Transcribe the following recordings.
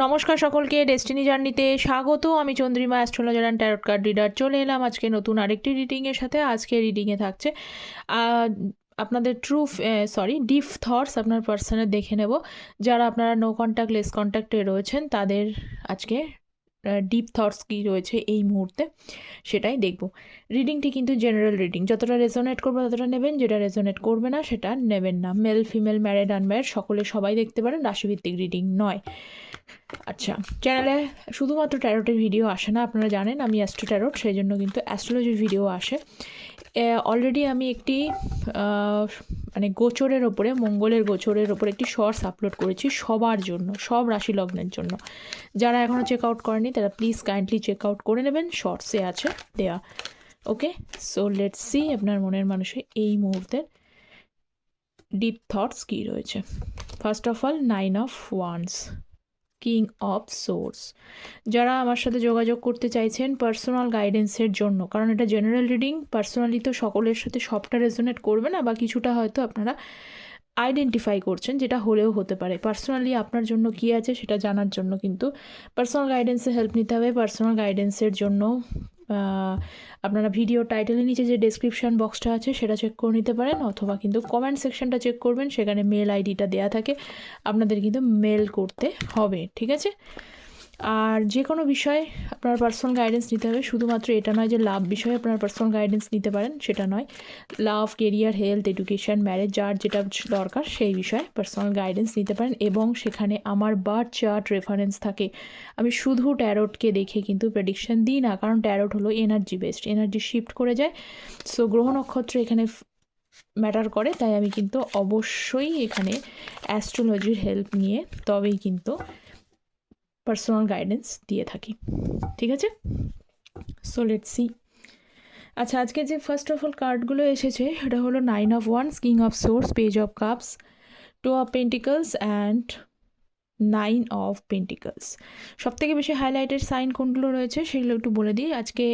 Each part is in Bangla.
নমস্কার সকলকে, ডেস্টিনি জার্নিতে স্বাগত। আমি Chandrima, astrologer and tarot card reader. চলে এলাম আজকে নতুন আরেকটি রিডিংয়ের সাথে। আজকে রিডিংয়ে থাকছে আপনাদের ডিপ থটস আপনার পার্সনের দেখে নেব। যারা আপনারা নো কন্ট্যাক্ট লেস কন্ট্যাক্টে রয়েছেন তাদের আজকে ডিপ থটস কী রয়েছে এই মুহূর্তে সেটাই দেখব। রিডিংটি কিন্তু জেনারেল রিডিং, যতটা রেজোনেট করবে ততটা নেবেন, যেটা রেজোনেট করবে না সেটা নেবেন না। মেল ফিমেল ম্যারিড আনম্যারিড সকলে সবাই দেখতে পারেন, রাশিভিত্তিক রিডিং নয়। আচ্ছা, চ্যানেলে শুধুমাত্র ট্যারোটের ভিডিও আসে না, আপনারা জানেন আমি অ্যাস্ট্রো ট্যারোট, সেই জন্য কিন্তু অ্যাস্ট্রোলজির ভিডিও আসে। অলরেডি আমি একটি মানে গোচরের ওপরে, মঙ্গলের গোচরের ওপরে একটি শর্টস আপলোড করেছি সবার জন্য, সব রাশি লগ্নের জন্য। যারা এখনও চেক আউট করেনি তারা প্লিজ কাইন্ডলি চেক আউট করে নেবেন, শর্টসে আছে দেয়া। ওকে, সো লেটস সি আপনার মনের মানুষে এই মুহূর্তের ডিপ থটস কী রয়েছে। First of all 9 of wands, king of swords. যারা আমার সাথে যোগাযোগ করতে চাইছেন পার্সোনাল গাইডেন্সের জন্য, কারণ এটা জেনারেল রিডিং, পার্সোনালি তো সকলের সাথে সবটা রেজোনেট করবে না, বা কিছুটা হয়তো আপনারা আইডেন্টিফাই করছেন, যেটা হলেও হতে পারে। পার্সোনালি আপনার জন্য কী আছে সেটা জানার জন্য কিন্তু পার্সোনাল গাইডেন্সে হেল্প নিতে হবে। পার্সোনাল গাইডেন্সের জন্য আপনারা ভিডিও টাইটেলের নিচে যে ডেসক্রিপশান বক্সটা আছে সেটা চেক করে নিতে পারেন, অথবা কিন্তু কমেন্ট সেকশনটা চেক করবেন, সেখানে মেল আইডিটা দেওয়া থাকে, আপনাদের কিন্তু মেল করতে হবে, ঠিক আছে। আর যে কোনো বিষয়ে আপনার পার্সোনাল গাইডেন্স নিতে হবে, শুধুমাত্র এটা নয় যে লাভ বিষয়ে আপনার পার্সোনাল গাইডেন্স নিতে পারেন, সেটা নয়। লাভ, কেরিয়ার, হেলথ, এডুকেশন, ম্যারেজ, যার যেটা দরকার সেই বিষয়ে পার্সোনাল গাইডেন্স নিতে পারেন। এবং সেখানে আমার বার্থ চার্ট রেফারেন্স থাকে। আমি শুধু ট্যারোটকে দেখে কিন্তু প্রেডিকশন দিই না, কারণ ট্যারোট হলো এনার্জি বেসড, এনার্জি শিফট করে যায়। সো গ্রহ নক্ষত্র এখানে ম্যাটার করে, তাই আমি কিন্তু অবশ্যই এখানে অ্যাস্ট্রোলজির হেল্প নিয়ে তবেই কিন্তু পার্সোনাল গাইডেন্স দিয়ে থাকি, ঠিক আছে। So let's see. আচ্ছা, আজকে যে ফার্স্ট অফ অল কার্ডগুলো এসেছে সেটা হলো 9 of wands, king of swords, page of cups, 2 of pentacles and 9 of pentacles. সবথেকে বেশি হাইলাইটেড সাইন কোনগুলো রয়েছে সেগুলো একটু বলে দিই। আজকে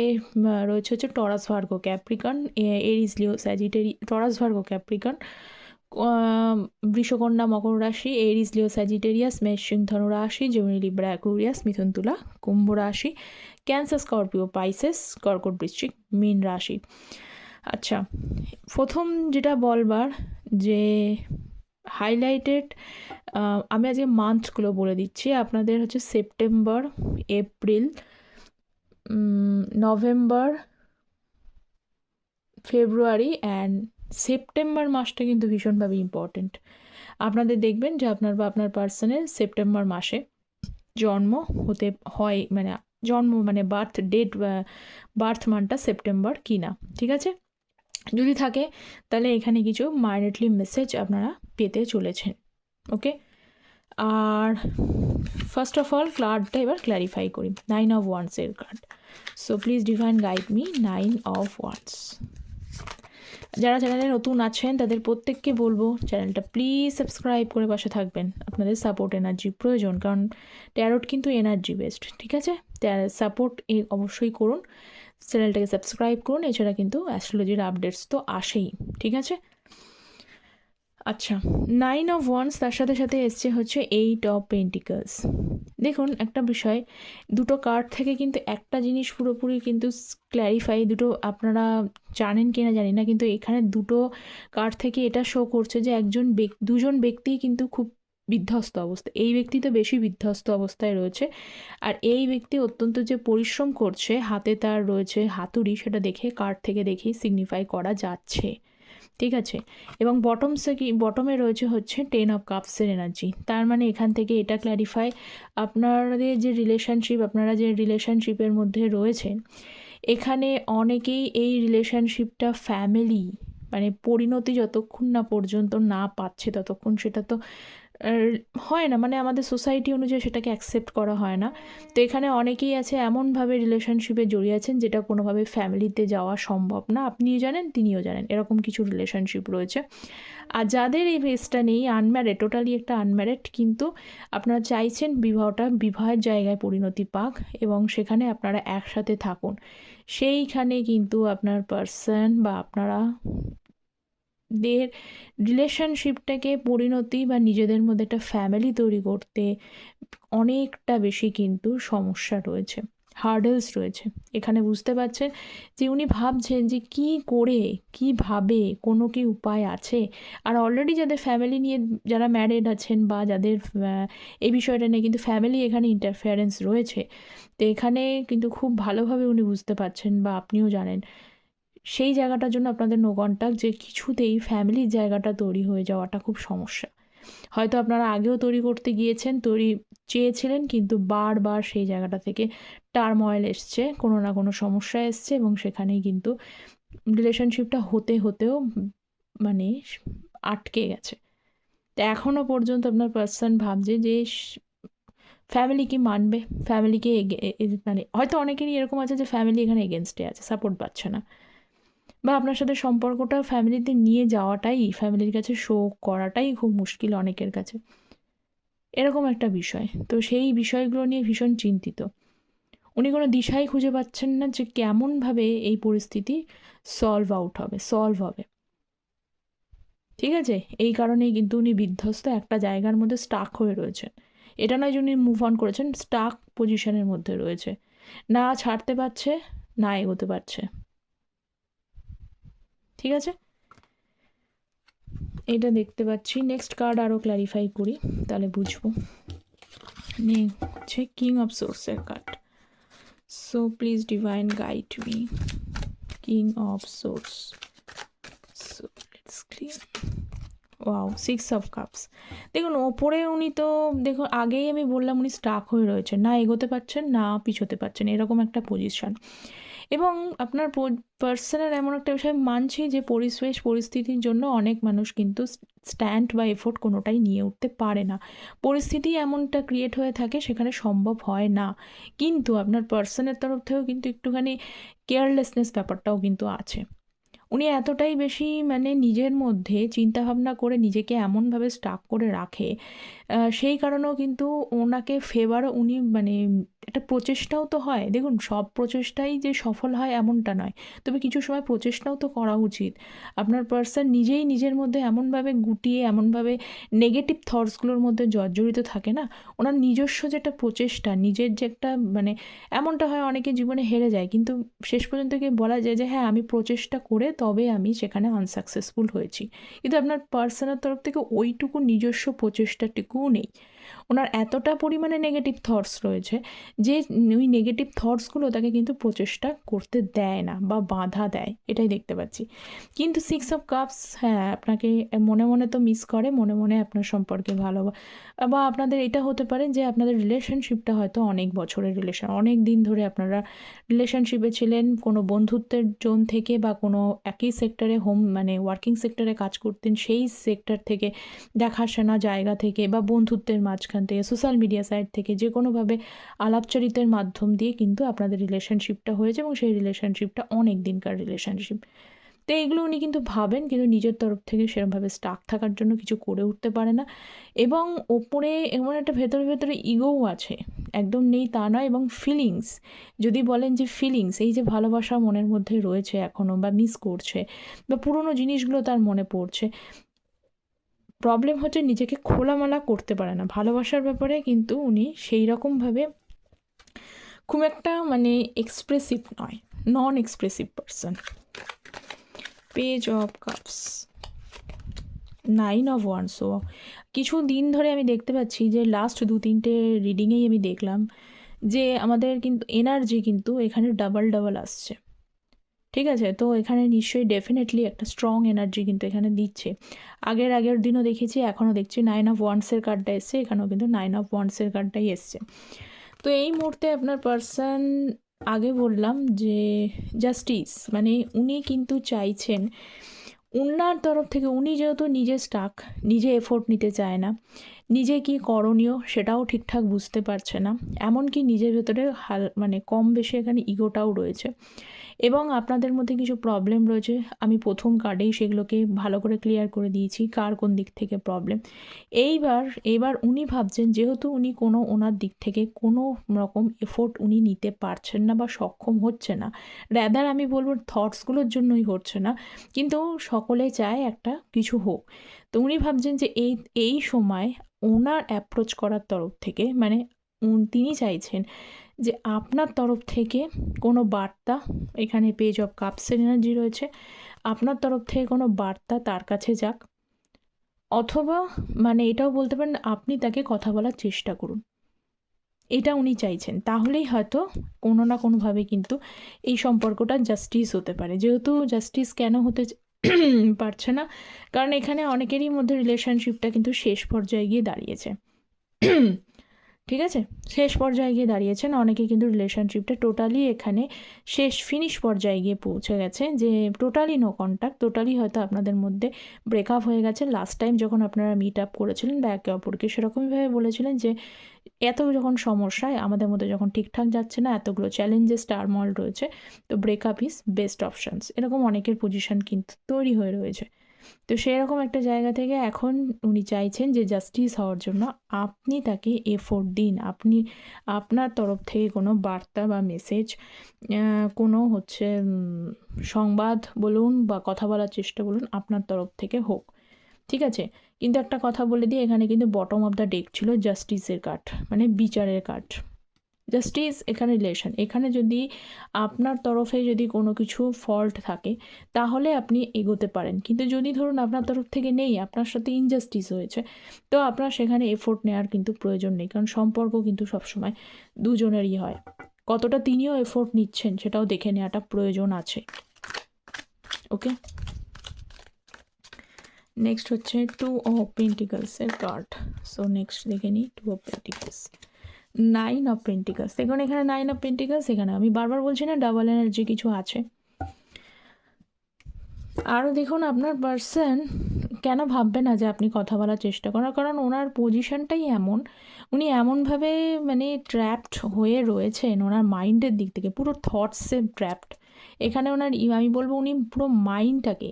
রয়েছে হচ্ছে টরাস, ভার্গো, ক্যাপ্রিকন, এরিস, লিও, স্যাজিটেরিয়াস। টরাস, ভার্গো, ক্যাপ্রিকন, বৃষকন্যা, মকর রাশি, এরিস, লিও, স্যাজিটেরিয়াস, মেষ, সিংহ, ধনু রাশি, জেমিনি, লিব্রা, অ্যাকুরিয়াস, মিথুন, তুলা, কুম্ভ রাশি, ক্যান্সার, স্করপিও, পাইসেস, কর্কট, বৃশ্চিক, মীন রাশি। আচ্ছা, প্রথম যেটা বলবার যে হাইলাইটেড, আমি আজকে মান্থগুলো বলে দিচ্ছি আপনাদের। হচ্ছে September, April, November, February and September মাসটা কিন্তু ভীষণভাবে ইম্পর্টেন্ট। আপনাদের দেখবেন যে আপনার বা আপনার পার্সনের সেপ্টেম্বর মাসে জন্ম হতে হয়, মানে জন্ম মানে বার্থ ডেট, বার্থ মান্থটা সেপ্টেম্বর কি না, ঠিক আছে। যদি থাকে তাহলে এখানে কিছু মাইনেটলি মেসেজ আপনারা পেতে চলেছেন, ওকে। আর ফার্স্ট অফ অল কার্ডটা এবার ক্ল্যারিফাই করি। 9 অফ ওয়ান্ডসের কার্ড। So please divine guide me 9 of wands. যারা চ্যানেলে নতুন আছেন তাদের প্রত্যেককে বলবো চ্যানেলটা প্লিজ সাবস্ক্রাইব করে পাশে থাকবেন। আপনাদের সাপোর্ট এনার্জি প্রয়োজন, কারণ ট্যারোট কিন্তু এনার্জি বেসড, ঠিক আছে। সাপোর্ট অবশ্যই করুন, চ্যানেলটাকে সাবস্ক্রাইব করুন। এছাড়া কিন্তু অ্যাস্ট্রোলজির আপডেটস তো আসেই, ঠিক আছে। আচ্ছা, 9 অফ ওয়ান্ডস, তার সাথে সাথে এসছে হচ্ছে 8 অফ পেন্টিকলস। দেখুন একটা বিষয়, দুটো কার্ড থেকে কিন্তু একটা জিনিস পুরোপুরি কিন্তু ক্ল্যারিফাই, দুটো আপনারা জানেন কি না জানি না, কিন্তু এখানে দুটো কার্ড থেকে এটা শো করছে যে দুজন ব্যক্তি কিন্তু খুব বিধ্বস্ত অবস্থা। এই ব্যক্তি তো বেশি বিধ্বস্ত অবস্থায় রয়েছে, আর এই ব্যক্তি অত্যন্ত যে পরিশ্রম করছে, হাতে তার রয়েছে হাতুড়ি, সেটা দেখে কার্ড থেকে দেখেই সিগনিফাই করা যাচ্ছে, ঠিক আছে। এবং বটমে রয়েছে হচ্ছে 10 অফ কাপসের এনার্জি। তার মানে এখান থেকে এটা ক্ল্যারিফাই, আপনাদের যে রিলেশনশিপ, আপনারা যে রিলেশনশিপের মধ্যে রয়েছেন, এখানে অনেকেই এই রিলেশনশিপটা ফ্যামিলি মানে পরিণতি যতক্ষণ না পর্যন্ত না পাচ্ছে ততক্ষণ সেটা তো হয় না, মানে আমাদের সোসাইটি অনুযায়ী সেটাকে অ্যাকসেপ্ট করা হয় না। তো এখানে অনেকেই আছে এমনভাবে রিলেশনশিপে জড়িয়ে আছেন যেটা কোনোভাবে ফ্যামিলিতে যাওয়া সম্ভব না, আপনিও জানেন তিনিও জানেন, এরকম কিছু রিলেশনশিপ রয়েছে। আর যাদের এই ফেসটা নেই, আনম্যারিড, টোটালি একটা আনম্যারিড, কিন্তু আপনারা চাইছেন বিবাহের জায়গায় পরিণতি পাক এবং সেখানে আপনারা একসাথে থাকুন, সেইখানে কিন্তু আপনার পার্সন বা আপনারা দের রিলেশনশিপটাকে পরিণতি বা নিজেদের মধ্যে একটা ফ্যামিলি তৈরি করতে অনেকটা বেশি কিন্তু সমস্যা রয়েছে, হার্ডেলস রয়েছে। এখানে বুঝতে পারছেন যে উনি ভাবছেন যে কি করে, কিভাবে, কোনো কি উপায় আছে? আর অলরেডি যাদের ফ্যামিলি নিয়ে, যারা ম্যারিড আছেন বা যাদের এই বিষয়টা নিয়ে কিন্তু ফ্যামিলি এখানে ইন্টারফেয়ারেন্স রয়েছে, তো এখানে কিন্তু খুব ভালোভাবে উনি বুঝতে পারছেন বা আপনিও জানেন, সেই জায়গাটার জন্য আপনাদের নো কন্টাক্ট, যে কিছুতেই ফ্যামিলির জায়গাটা তৈরি হয়ে যাওয়াটা খুব সমস্যা। হয়তো আপনারা আগেও তৈরি করতে গিয়েছেন, চেয়েছিলেন, কিন্তু বারবার সেই জায়গাটা থেকে টার্ময়েল এসছে, কোনো না কোনো সমস্যা এসছে, এবং সেখানেই কিন্তু রিলেশনশিপটা হতে হতেও মানে আটকে গেছে। তো এখনও পর্যন্ত আপনার পার্সন ভাবছে যে ফ্যামিলি কি মানবে, ফ্যামিলিকে মানে হয়তো অনেকেরই এরকম আছে যে ফ্যামিলি এখানে এগেনস্টে আছে, সাপোর্ট পাচ্ছে না, বা আপনার সাথে সম্পর্কটা ফ্যামিলিতে নিয়ে যাওয়াটাই, ফ্যামিলির কাছে শো করাটাই খুব মুশকিল অনেকের কাছে, এরকম একটা বিষয়। তো সেই বিষয়গুলো নিয়ে ভীষণ চিন্তিত। উনি কোনো দিশাই খুঁজে পাচ্ছেন না যে কেমনভাবে এই পরিস্থিতি সলভ হবে। ঠিক আছে? এই কারণেই কিন্তু উনি বিধ্বস্ত, একটা জায়গার মধ্যে স্টাক হয়ে রয়েছেন। এটা নয় যে উনি মুভ অন করেছেন, স্টাক পজিশনের মধ্যে রয়েছে। না ছাড়তে পারছে, না এগোতে পারছে। ঠিক আছে? এটা দেখতে পাচ্ছি। নেক্সট কার্ড আরও ক্ল্যারিফাই করি, তাহলে বুঝবো। হচ্ছে কিং অফ সোর্সের card. So please divine guide me. King of swords. So let's clear. Wow, 6 of cups. দেখুন ওপরে উনি তো, দেখুন আগেই আমি বললাম উনি স্টাক হয়ে রয়েছেন, না এগোতে পারছেন না পিছোতে পারছেন, এরকম একটা পজিশন। এবং আপনার পার্সনের এমন একটা বিষয় মানছি যে পরিস্থিতির জন্য অনেক মানুষ কিন্তু স্ট্যান্ড বা এফোর্ট কোনোটাই নিয়ে উঠতে পারে না, পরিস্থিতি এমনটা ক্রিয়েট হয়ে থাকে, সেখানে সম্ভব হয় না। কিন্তু আপনার পার্সনের তরফ থেকেও কিন্তু একটুখানি কেয়ারলেসনেস ব্যাপারটাও কিন্তু আছে। উনি এতটাই বেশি মানে নিজের মধ্যে চিন্তাভাবনা করে নিজেকে এমনভাবে স্টাক করে রাখে, সেই কারণেও কিন্তু ওনাকে ফেভারও উনি মানে একটা প্রচেষ্টাও তো হয়, দেখুন সব প্রচেষ্টাই যে সফল হয় এমনটা নয়, তবে কিছু সময় প্রচেষ্টাও তো করা উচিত। আপনার পার্সন নিজেই নিজের মধ্যে এমনভাবে গুটিয়ে, এমনভাবে নেগেটিভ থটসগুলোর মধ্যে জর্জরিত থাকে না, ওনার নিজস্ব যে একটা প্রচেষ্টা, নিজের যে একটা মানে, এমনটা হয় অনেকে জীবনে হেরে যায়, কিন্তু শেষ পর্যন্ত গিয়ে বলা যায় যে হ্যাঁ আমি প্রচেষ্টা করে তবে আমি সেখানে আনসাকসেসফুল হয়েছি। কিন্তু আপনার পার্সনের তরফ থেকে ওইটুকু নিজস্ব প্রচেষ্টাটুকুও নেই। ওনার এতটা পরিমাণে নেগেটিভ থটস রয়েছে যে ওই নেগেটিভ থটসগুলো তাকে কিন্তু প্রচেষ্টা করতে দেয় না বা বাধা দেয়, এটাই দেখতে পাচ্ছি। কিন্তু 6 অফ কাপস, হ্যাঁ আপনাকে মনে মনে তো মিস করে, মনে মনে আপনার সম্পর্কে ভালো, বা আপনাদের এটা হতে পারে যে আপনাদের রিলেশনশিপটা হয়তো অনেক বছরের রিলেশন, অনেক দিন ধরে আপনারা রিলেশনশিপে ছিলেন, কোনো বন্ধুত্বের জোন থেকে বা কোনো একই সেক্টরে মানে ওয়ার্কিং সেক্টরে কাজ করতেন, সেই সেক্টর থেকে দেখাশোনা জায়গা থেকে বা বন্ধুত্বের মাঝখান থেকে, সোশ্যাল মিডিয়া সাইট থেকে, যে কোনোভাবে আলাপচারিতার মাধ্যম দিয়ে কিন্তু আপনাদের রিলেশনশিপটা হয়েছে, এবং সেই রিলেশনশিপটা অনেক দিনকার রিলেশনশিপ। তো এইগুলো উনি কিন্তু ভাবেন, কিন্তু নিজের তরফ থেকে সেরকমভাবে স্টাক থাকার জন্য কিছু করে উঠতে পারে না। এবং ওপরে এমন একটা ভেতরে ভেতরে ইগোও আছে, একদম নেই তা নয়। এবং ফিলিংস, যদি বলেন যে ফিলিংস, এই যে ভালোবাসা মনের মধ্যে রয়েছে এখনও, বা মিস করছে, বা পুরনো জিনিসগুলো তার মনে পড়ছে, প্রবলেম হচ্ছে নিজেকে খোলামেলা করতে পারে না ভালোবাসার ব্যাপারে, কিন্তু উনি সেই রকমভাবে খুব একটা মানে এক্সপ্রেসিভ নয়, non expressive person. Page of cups, 9 of wands. ও কিছু দিন ধরে আমি দেখতে পাচ্ছি যে লাস্ট 2-3টে রিডিংয়েই আমি দেখলাম যে আমাদের কিন্তু এনার্জি কিন্তু এখানে ডাবল আসছে। ঠিক আছে, তো এখানে নিশ্চয়ই ডেফিনেটলি একটা স্ট্রং এনার্জি কিন্তু এখানে দিচ্ছে। আগের দিনও দেখেছি, এখনও দেখছি 9 অফ ওয়ান্সের কার্ডটা এসছে, এখানেও কিন্তু 9 অফ ওয়ান্সের কার্ডটাই এসছে। তো এই মুহূর্তে আপনার পার্সন, আগে বললাম যে জাস্টিস, মানে উনি কিন্তু চাইছেন উনার তরফ থেকে, উনি যেহেতু নিজে স্টাক, নিজে এফোর্ট নিতে চায় না, নিজে কি করণীয় সেটাও ঠিকঠাক বুঝতে পারছে না, এমনকি নিজের ভেতরে মানে কম বেশি এখানে ইগোটাও রয়েছে, এবং আপনাদের মধ্যে কিছু প্রবলেম রয়েছে, আমি প্রথম কার্ডেই সেগুলোকে ভালো করে ক্লিয়ার করে দিয়েছি কার কোন দিক থেকে প্রবলেম। এবার উনি ভাবছেন, যেহেতু উনি ওনার দিক থেকে কোনো রকম এফোর্ট উনি নিতে পারছেন না বা সক্ষম হচ্ছে না, র্যাদার আমি বলবো থটসগুলোর জন্যই হচ্ছে না, কিন্তু সকলে চায় একটা কিছু হোক। তো উনি ভাবছেন যে এই সময় ওনার অ্যাপ্রোচ করার তরফ থেকে, মানে তিনি চাইছেন যে আপনার তরফ থেকে কোনো বার্তা, এখানে পেজ অফ কাপসের এনার্জি রয়েছে, আপনার তরফ থেকে কোনো বার্তা তার কাছে যাক, অথবা মানে এটাও বলতে পারেন আপনি তাকে কথা বলার চেষ্টা করুন, এটা উনি চাইছেন। তাহলেই হয়তো কোনো না কোনোভাবে কিন্তু এই সম্পর্কটা জাস্টিস হতে পারে। যেহেতু জাস্টিস কেন হতে পারছে না, কারণ এখানে অনেকেরই মধ্যে রিলেশনশিপটা কিন্তু শেষ পর্যায়ে গিয়ে দাঁড়িয়েছে। ঠিক আছে, শেষ পর্যায়ে গিয়ে দাঁড়িয়েছেন অনেকে, কিন্তু রিলেশনশিপটা টোটালি এখানে শেষ ফিনিশ পর্যায়ে গিয়ে পৌঁছে গেছে, যে টোটালি নো কন্ট্যাক্ট, টোটালি হয়তো আপনাদের মধ্যে ব্রেকআপ হয়ে গেছে। লাস্ট টাইম যখন আপনারা মিট আপ করেছিলেন বা একে অপরকে সেরকমইভাবে বলেছিলেন যে এত যখন সমস্যায় আমাদের মধ্যে যখন ঠিকঠাক যাচ্ছে না, এতগুলো চ্যালেঞ্জেস টার্মল রয়েছে, তো ব্রেকআপ ইজ বেস্ট অপশানস, এরকম অনেকের পজিশন কিন্তু তৈরি হয়ে রয়েছে। তো সেরকম একটা জায়গা থেকে এখন উনি চাইছেন যে জাস্টিস হওয়ার জন্য আপনি তাকে এফোর্ট দিন, আপনি আপনার তরফ থেকে কোনো বার্তা বা মেসেজ, কোনো হচ্ছে সংবাদ বলুন বা কথা বলার চেষ্টা বলুন, আপনার তরফ থেকে হোক। ঠিক আছে, কিন্তু একটা কথা বলে দিই, এখানে কিন্তু বটম অফ দ্য ডেক ছিল জাস্টিসের কার্ড, মানে বিচারের কার্ড। জাস্টিস এখানে রিলেশন, এখানে যদি আপনার তরফে যদি কোনো কিছু ফল্ট থাকে তাহলে আপনি এগোতে পারেন, কিন্তু যদি ধরুন আপনার তরফ থেকে নেই, আপনার সাথে ইনজাস্টিস হয়েছে, তো আপনার সেখানে এফোর্ট নেওয়ার কিন্তু প্রয়োজন নেই, কারণ সম্পর্ক কিন্তু সবসময় দুজনেরই হয়। কতটা তিনিও এফোর্ট নিচ্ছেন সেটাও দেখে নেওয়াটা প্রয়োজন আছে। ওকে, নেক্সট হচ্ছে 2 অফ পেন্টিকলসের কার্ড। সো নেক্সট দেখে নিই 2 অফ পেন্টিকলস, 9 অফ পেন্টিকলস। দেখুন এখানে 9 অফ পেন্টিকলস, এখানে আমি বারবার বলছি না ডাবল এনার্জি কিছু আছে। আরও দেখুন আপনার পার্সন কেন ভাববে না যে আপনি কথা বলার চেষ্টা করেন, কারণ ওনার পজিশনটাই এমন, উনি এমনভাবে মানে ট্র্যাপড হয়ে রয়েছেন, ওনার মাইন্ডের দিক থেকে পুরো থটসে ট্র্যাপড। এখানে ওনার আমি বলবো উনি পুরো মাইন্ডটাকে,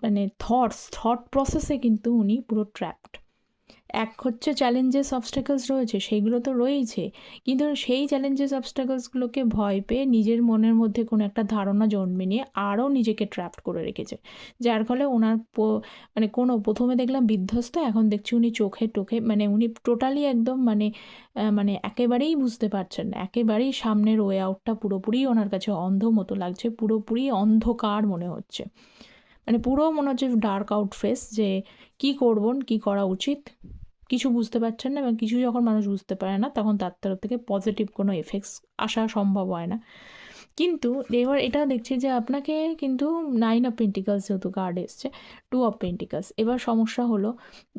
মানে থট প্রসেসে কিন্তু উনি পুরো ট্র্যাপড। এক হচ্ছে চ্যালেঞ্জেস অবস্টাকলস রয়েছে, সেইগুলো তো রয়েইছে, কিন্তু সেই চ্যালেঞ্জেস অবস্টাকলসগুলোকে ভয় পেয়ে নিজের মনের মধ্যে কোনো একটা ধারণা জন্মে নিয়ে আরও নিজেকে ট্র্যাপড করে রেখেছে, যার ফলে ওনার মানে কোনো প্রথমে দেখলাম বিধ্বস্ত, এখন দেখছি উনি চোখে টোখে, মানে উনি টোটালি একদম মানে একেবারেই বুঝতে পারছেন না, একেবারেই সামনের ওয়ে আউটটা পুরোপুরি ওনার কাছে অন্ধ মতো লাগছে, পুরোপুরি অন্ধকার মনে হচ্ছে, মানে পুরো মনে হচ্ছে ডার্ক আউট ফেস, যে কি করবেন, কি করা উচিত কিছু বুঝতে পারছেন না, এবং কিছু যখন মানুষ বুঝতে পারে না তখন তার তরফ থেকে পজিটিভ কোনো এফেক্টস আসা সম্ভব হয় না। কিন্তু এবার এটা দেখছি যে আপনাকে কিন্তু 9 অফ পেন্টিকলস যেহেতু কার্ড এসছে, 2 অফ পেন্টিকলস, এবার সমস্যা হলো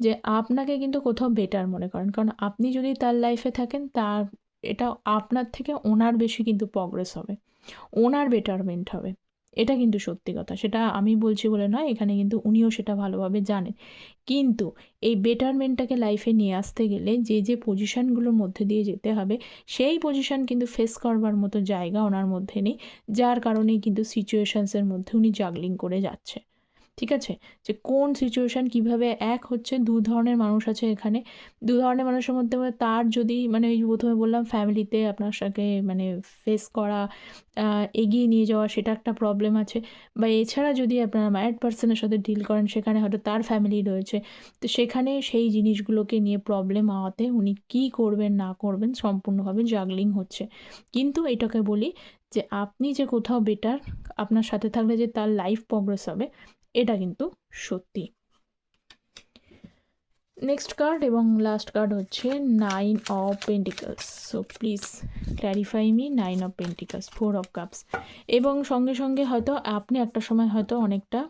যে আপনাকে কিন্তু কোথাও বেটার মনে করেন, কারণ আপনি যদি তার লাইফে থাকেন, তার এটা আপনার থেকে ওনার বেশি কিন্তু প্রগ্রেস হবে, ওনার বেটারমেন্ট হবে, এটা কিন্তু সত্যি কথা, সেটা আমি বলছি বলে নয়, এখানে কিন্তু উনিও সেটা ভালোভাবে জানেন। কিন্তু এই বেটারমেন্টটাকে লাইফে নিয়ে আসতে গেলে যে পজিশানগুলোর মধ্যে দিয়ে যেতে হবে, সেই পজিশান কিন্তু ফেস করবার মতো জায়গা ওনার মধ্যে নেই, যার কারণেই কিন্তু সিচুয়েশানসের মধ্যে উনি জাগলিং করে যাচ্ছে। ঠিক আছে, যে কোন সিচুয়েশান কীভাবে, এক হচ্ছে দু ধরনের মানুষ আছে এখানে, দু ধরনের মানুষের মধ্যে তার যদি মানে ওই প্রথমে বললাম ফ্যামিলিতে আপনার সাথে মানে ফেস করা, এগিয়ে নিয়ে যাওয়া, সেটা একটা প্রবলেম আছে, বা এছাড়া যদি আপনারা ম্যারিড পার্সনের সাথে ডিল করেন, সেখানে হয়তো তার ফ্যামিলি রয়েছে, তো সেখানে সেই জিনিসগুলোকে নিয়ে প্রবলেম হওয়াতে উনি কী করবেন না করবেন সম্পূর্ণভাবে জাগলিং হচ্ছে। কিন্তু এটাকে বলি যে আপনি যে কোথাও বেটার, আপনার সাথে থাকলে যে তার লাইফ প্রগ্রেস হবে, এটা কিন্তু সত্যি। নেক্সট কার্ড এবং লাস্ট কার্ড হচ্ছে 9 of pentacles. So please clarify me 9 of pentacles, 4 of cups. এবং সঙ্গে সঙ্গে হয়তো আপনি একটা সময় হয়তো অনেকটা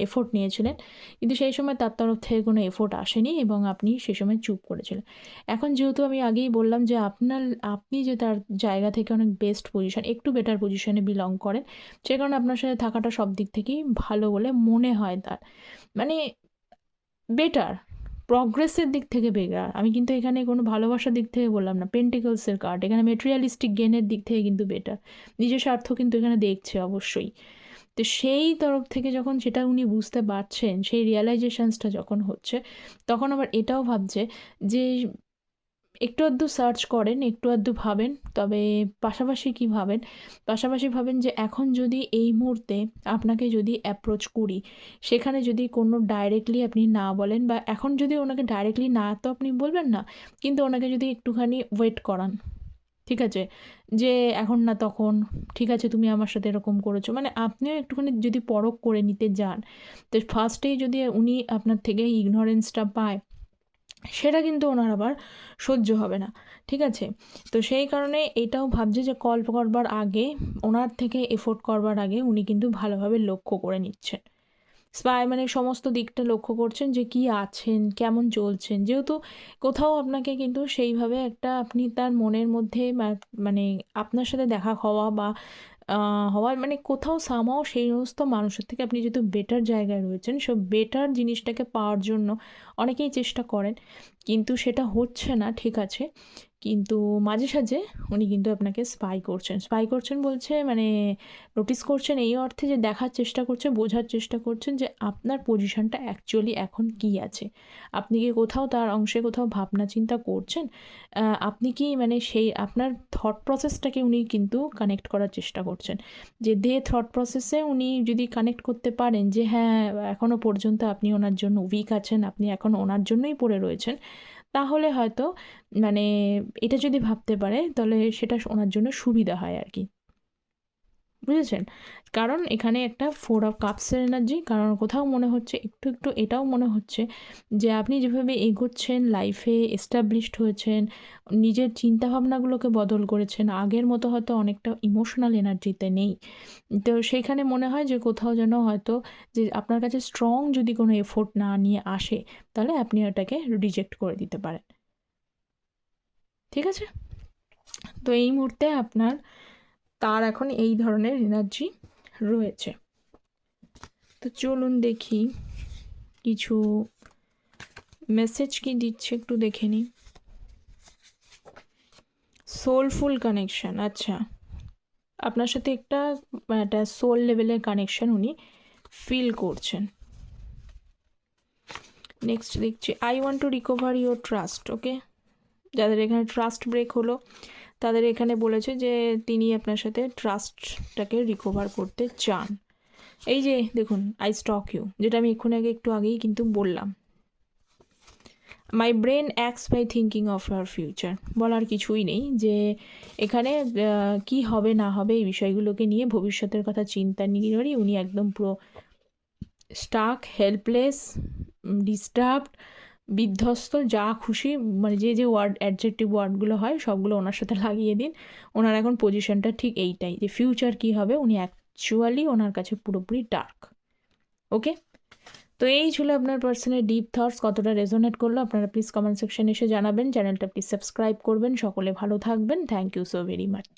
এফোর্ট নিয়েছিলেন, কিন্তু সেই সময় তার তরফ থেকে কোনো এফোর্ট আসেনি এবং আপনি সে সময় চুপ করেছিলেন। এখন যেহেতু আমি আগেই বললাম যে আপনি যে তার জায়গা থেকে অনেক বেস্ট পজিশন, একটু বেটার পজিশনে বিলং করেন, সে কারণে আপনার সাথে থাকাটা সব দিক থেকেই ভালো বলে মনে হয় তার, মানে বেটার, প্রগ্রেসের দিক থেকে বেটার। আমি কিন্তু এখানে কোনো ভালোবাসার দিক থেকে বললাম না, পেন্টিকলসের কার্ড, এখানে মেটেরিয়ালিস্টিক গেনের দিক থেকে কিন্তু বেটার। নিজের স্বার্থ কিন্তু এখানে দেখছে অবশ্যই। তো সেই তরফ থেকে যখন সেটা উনি বুঝতে পারছেন, সেই রিয়ালাইজেশনসটা যখন হচ্ছে, তখন আবার এটাও ভাবছে যে একটু আধটু সার্চ করেন, একটু আধটু ভাবেন, তবে পাশাপাশি কি ভাবেন, পাশাপাশি ভাবেন যে এখন যদি এই মুহূর্তে আপনাকে যদি অ্যাপ্রোচ করি, সেখানে যদি কোনো ডাইরেক্টলি আপনি না বলেন, বা এখন যদি ওনাকে ডাইরেক্টলি না তো আপনি বলবেন না, কিন্তু ওনাকে যদি একটুখানি ওয়েট করান, ঠিক আছে, যে এখন না তখন, ঠিক আছে তুমি আমার সাথে এরকম করেছো, মানে আপনিও একটুখানি যদি পরখ করে নিতে যান, তো ফার্স্টেই যদি উনি আপনার থেকে ইগনোরেন্সটা পায়, সেটা কিন্তু ওনার আবার সহ্য হবে না, ঠিক আছে। তো সেই কারণে এটাও ভাবছে যে কল করবার আগে, ওনার থেকে এফোর্ট করবার আগে উনি কিন্তু ভালোভাবে লক্ষ্য করে নিচ্ছেন, স্পাই মানে সমস্ত দিকটা লক্ষ্য করছেন যে কি আছেন, কেমন চলছেন, যেহেতু কোথাও আপনাকে কিন্তু সেইভাবে একটা আপনি তার মনের মধ্যে মানে আপনার সাথে দেখা হওয়া বা হওয়ার মানে কোথাও সামাও সেই সমস্ত মানুষের থেকে আপনি যেহেতু বেটার জায়গায় রয়েছেন, সব বেটার জিনিসটাকে পাওয়ার জন্য অনেকেই চেষ্টা করেন, কিন্তু সেটা হচ্ছে না, ঠিক আছে। কিন্তু মাঝে সাঝে উনি কিন্তু আপনাকে স্পাই করছেন বলছে মানে নোটিস করছেন এই অর্থে যে দেখার চেষ্টা করছে, বোঝার চেষ্টা করছেন যে আপনার পজিশনটা অ্যাকচুয়ালি এখন কী আছে, আপনি কি কোথাও তার অংশে কোথাও ভাবনা চিন্তা করছেন, আপনি কি মানে সেই আপনার থট প্রসেসটাকে উনি কিন্তু কানেক্ট করার চেষ্টা করছেন, যে থট প্রসেসে উনি যদি কানেক্ট করতে পারেন যে হ্যাঁ এখনও পর্যন্ত আপনি ওনার জন্য উইক আছেন, আপনি এখন ওনার জন্যই পড়ে রয়েছেন, তাহলে হয়তো মানে এটা যদি ভাবতে পারে তাহলে সেটা ওনার জন্য সুবিধা হয় আর কি, বুঝেছেন। কারণ এখানে একটা 4 অফ কাপসের এনার্জি, কারণ কোথাও মনে হচ্ছে একটু একটু এটাও মনে হচ্ছে যে আপনি যেভাবে এগোচ্ছেন লাইফে, এস্টাবলিশড হয়েছেন, নিজের চিন্তাভাবনাগুলোকে বদল করেছেন, আগের মতো হয়তো অনেকটা ইমোশনাল এনার্জিতে নেই, তো সেইখানে মনে হয় যে কোথাও যেন হয়তো যে আপনার কাছে স্ট্রং যদি কোনো এফোর্ট না নিয়ে আসে, তাহলে আপনি ওটাকে রিজেক্ট করে দিতে পারেন, ঠিক আছে। তো এই মুহূর্তে আপনার তার এখন এই ধরনের এনার্জি রয়েছে। তো চলুন দেখি কিছু মেসেজ কি দিচ্ছে, একটু দেখে নিই। সোলফুল কানেকশন, আচ্ছা, আপনার সাথে একটা সোল লেভেলের কানেকশন উনি ফিল করছেন। নেক্সট দেখছি I want to recover your trust. Okay, যাদের এখানে ট্রাস্ট ব্রেক হলো তাদের এখানে বলেছে যে তিনি আপনার সাথে ট্রাস্টটাকে রিকভার করতে চান। এই যে দেখুন আই স্টক ইউ, যেটা আমি এক্ষুনি একটু আগেই কিন্তু বললাম, my brain acts by thinking of your future, বলার কিছুই নেই, যে এখানে কি হবে না হবে এই বিষয়গুলোকে নিয়ে ভবিষ্যতের কথা চিন্তা নিয়ে উনি একদম পুরো স্টাক, হেল্পলেস, ডিস্টার্বড, বিধ্বস্ত, যা খুশি মানে যে ওয়ার্ড অ্যাডজেক্টিভ ওয়ার্ডগুলো হয় সবগুলো ওনার সাথে লাগিয়ে দিন। ওনার এখন পজিশনটা ঠিক এইটাই, যে ফিউচার কী হবে উনি অ্যাকচুয়ালি ওনার কাছে পুরোপুরি ডার্ক। ওকে, তো এই ছিল আপনার পার্সনের ডিপ থটস, কতটা রেজোনেট করলো আপনারা প্লিজ কমেন্ট সেকশনে এসে জানাবেন, চ্যানেলটা প্লিজ সাবস্ক্রাইব করবেন, সকলে ভালো থাকবেন, thank you so very much.